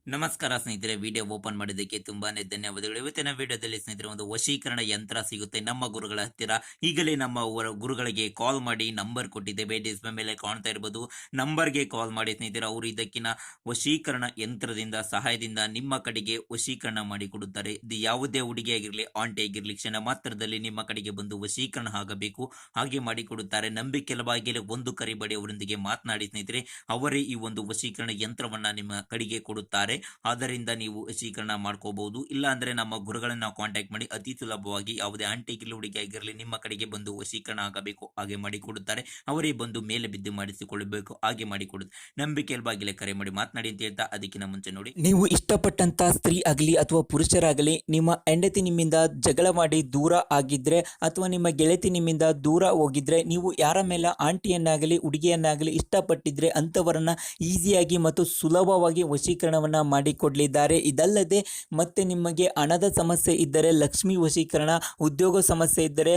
ನಮಸ್ಕಾರ ಸ್ನೇಹಿತರೆ, video open ಮಾಡಿದ್ದಕ್ಕೆ ತುಂಬಾನೇ ಧನ್ಯವಾದಗಳು. ಇವತ್ತಿನ ವಿಡಿಯೋದಲ್ಲಿ ಸ್ನೇಹಿತರೆ ಒಂದು ವಶೀಕರಣ ಯಂತ್ರ ಸಿಗುತ್ತೆ ನಮ್ಮ ಗುರುಗಳ ಹತ್ತಿರ. ಈಗಲೇ ನಮ್ಮ ಗುರುಗಳಿಗೆ ಕಾಲ್ ಮಾಡಿ ನಂಬರ್ ಕೊಟ್ಟಿದ್ದೇವೆ, ಡಿಸ್ಪ್ಲೇ ಮೇಲೆ ಕಾಣ್ತಾ ಇರಬಹುದು. ನಂಬರ್ಗೆ ಕಾಲ್ ಮಾಡಿ ಸ್ನೇಹಿತರೆ, ಅವರು ಇದಕ್ಕಿನ ವಶೀಕರಣ ಯಂತ್ರದಿಂದ ಸಹಾಯದಿಂದ ನಿಮ್ಮ ಕಡೆಗೆ ವಶೀಕರಣ ಮಾಡಿಕೊಡುತ್ತಾರೆ. ಇದು ಯಾವುದೇ ಹುಡುಗಿ ಆಗಿರಲಿ ಆಂಟಿ ಆಗಿರಲಿ ಕ್ಷಣ ಮಾತ್ರದಲ್ಲಿ ನಿಮ್ಮ ಕಡೆಗೆ ಬಂದು ವಶೀಕರಣ ಆಗಬೇಕು ಹಾಗೆ ಮಾಡಿಕೊಡುತ್ತಾರೆ. ನಂಬಿಕೆಲವಾಗಿ ಒಂದು ಕರಿಬೇಡಿ, ಅವರೊಂದಿಗೆ ಮಾತನಾಡಿ ಸ್ನೇಹಿತರೆ, ಅವರೇ ಈ ಒಂದು ವಶೀಕರಣ ಯಂತ್ರವನ್ನ ನಿಮ್ಮ ಕಡೆಗೆ ಕೊಡುತ್ತಾರೆ. ಆದ್ದರಿಂದ ನೀವು ವಶೀಕರಣ ಮಾಡ್ಕೋಬಹುದು. ಇಲ್ಲ ಅಂದ್ರೆ ನಮ್ಮ ಗುರುಗಳನ್ನ ಕಾಂಟ್ಯಾಕ್ಟ್ ಮಾಡಿ ಅತಿ ಸುಲಭವಾಗಿ ಯಾವುದೇ ಆಂಟಿ ಹುಡುಗಿ ಆಗಿರಲಿ ನಿಮ್ಮ ಕಡೆಗೆ ಬಂದು ವಶೀಕರಣ ಆಗಬೇಕು ಹಾಗೆ ಮಾಡಿಕೊಡುತ್ತಾರೆ. ಅವರೇ ಬಂದು ಮೇಲೆ ಬಿದ್ದು ಮಾಡಿಸಿಕೊಳ್ಳಬೇಕು ಹಾಗೆ ಮಾಡಿಕೊಡುತ್ತಾರೆ. ನಂಬಿಕೆ ಬಾಗಿಲೆ ಕರೆ ಮಾಡಿ ಮಾತನಾಡಿ ಅಂತ ಹೇಳ್ತಾ, ಅದಕ್ಕಿಂತ ಮುಂಚೆ ನೋಡಿ, ನೀವು ಇಷ್ಟಪಟ್ಟಂತ ಸ್ತ್ರೀ ಆಗಲಿ ಅಥವಾ ಪುರುಷರಾಗಲಿ ನಿಮ್ಮ ಹೆಂಡತಿ ನಿಮ್ಮಿಂದ ಜಗಳ ಮಾಡಿ ದೂರ ಆಗಿದ್ರೆ ಅಥವಾ ನಿಮ್ಮ ಗೆಳತಿ ನಿಮ್ಮಿಂದ ದೂರ ಹೋಗಿದ್ರೆ, ನೀವು ಯಾರ ಮೇಲೆ ಆಂಟಿಯನ್ನಾಗಲಿ ಹುಡುಗಿಯನ್ನಾಗಲಿ ಇಷ್ಟಪಟ್ಟಿದ್ರೆ ಅಂಥವರನ್ನ ಈಸಿಯಾಗಿ ಮತ್ತು ಸುಲಭವಾಗಿ ವಶೀಕರಣವನ್ನ ಮಾಡಿಕೊಡಲಿದ್ದಾರೆ. ಇದಲ್ಲದೆ ಮತ್ತೆ ನಿಮಗೆ ಹಣದ ಸಮಸ್ಯೆ ಇದ್ದರೆ ಲಕ್ಷ್ಮಿ ವಶೀಕರಣ, ಉದ್ಯೋಗ ಸಮಸ್ಯೆ ಇದ್ದರೆ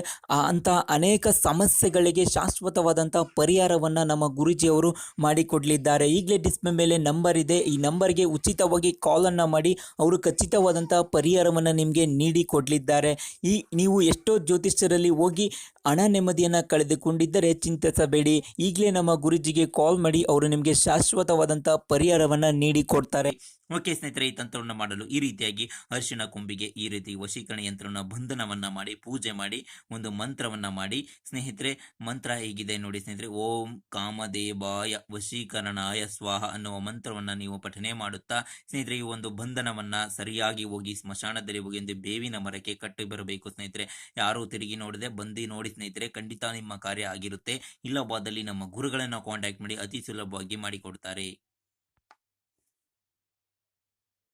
ಅಂತಹ ಅನೇಕ ಸಮಸ್ಯೆಗಳಿಗೆ ಶಾಶ್ವತವಾದಂತಹ ಪರಿಹಾರವನ್ನ ನಮ್ಮ ಗುರೂಜಿಯವರು ಮಾಡಿಕೊಡಲಿದ್ದಾರೆ. ಈಗಲೇ ಡಿಸ್ಪ್ಲೇ ಮೇಲೆ ನಂಬರ್ ಇದೆ, ಈ ನಂಬರ್ಗೆ ಉಚಿತವಾಗಿ ಕಾಲನ್ನು ಮಾಡಿ ಅವರು ಖಚಿತವಾದಂತಹ ಪರಿಹಾರವನ್ನು ನಿಮಗೆ ನೀಡಿ ಕೊಡಲಿದ್ದಾರೆ. ನೀವು ಎಷ್ಟೋ ಜ್ಯೋತಿಷ್ಯರಲ್ಲಿ ಹೋಗಿ ಹಣ ನೆಮ್ಮದಿಯನ್ನು ಕಳೆದುಕೊಂಡಿದ್ದರೆ ಚಿಂತಿಸಬೇಡಿ. ಈಗಲೇ ನಮ್ಮ ಗುರೂಜಿಗೆ ಕಾಲ್ ಮಾಡಿ ಅವರು ನಿಮಗೆ ಶಾಶ್ವತವಾದಂತಹ ಪರಿಹಾರವನ್ನು ನೀಡಿ ಕೊಡ್ತಾರೆ. ಓಕೆ ಸ್ನೇಹಿತರೆ, ಈ ತಂತ್ರವನ್ನು ಮಾಡಲು ಈ ರೀತಿಯಾಗಿ ಅರಿಶಿಣ ಕೊಂಬಿಗೆ ಈ ರೀತಿ ವಶೀಕರಣ ಯಂತ್ರವನ್ನು ಬಂಧನವನ್ನ ಮಾಡಿ ಪೂಜೆ ಮಾಡಿ ಒಂದು ಮಂತ್ರವನ್ನ ಮಾಡಿ ಸ್ನೇಹಿತರೆ, ಮಂತ್ರ ಹೇಗಿದೆ ನೋಡಿ ಸ್ನೇಹಿತರೆ, ಓಂ ಕಾಮದೇವಾಯ ವಶೀಕರಣಾಯ ಸ್ವಾಹ ಅನ್ನುವ ಮಂತ್ರವನ್ನ ನೀವು ಪಠನೆ ಮಾಡುತ್ತಾ ಸ್ನೇಹಿತರೆ, ಈ ಒಂದು ಬಂಧನವನ್ನ ಸರಿಯಾಗಿ ಹೋಗಿ ಸ್ಮಶಾನದಲ್ಲಿ ಹೋಗಿ ಒಂದು ಬೇವಿನ ಮರಕ್ಕೆ ಕಟ್ಟಿ ಬರಬೇಕು ಸ್ನೇಹಿತರೆ. ಯಾರು ತಿರುಗಿ ನೋಡದೆ ಬಂದು ನೋಡಿ ಸ್ನೇಹಿತರೆ, ಖಂಡಿತ ನಿಮ್ಮ ಕಾರ್ಯ ಆಗಿರುತ್ತೆ. ಇಲ್ಲವಾದಲ್ಲಿ ನಮ್ಮ ಗುರುಗಳನ್ನ ಕಾಂಟ್ಯಾಕ್ಟ್ ಮಾಡಿ ಅತಿ ಸುಲಭವಾಗಿ ಮಾಡಿಕೊಡ್ತಾರೆ.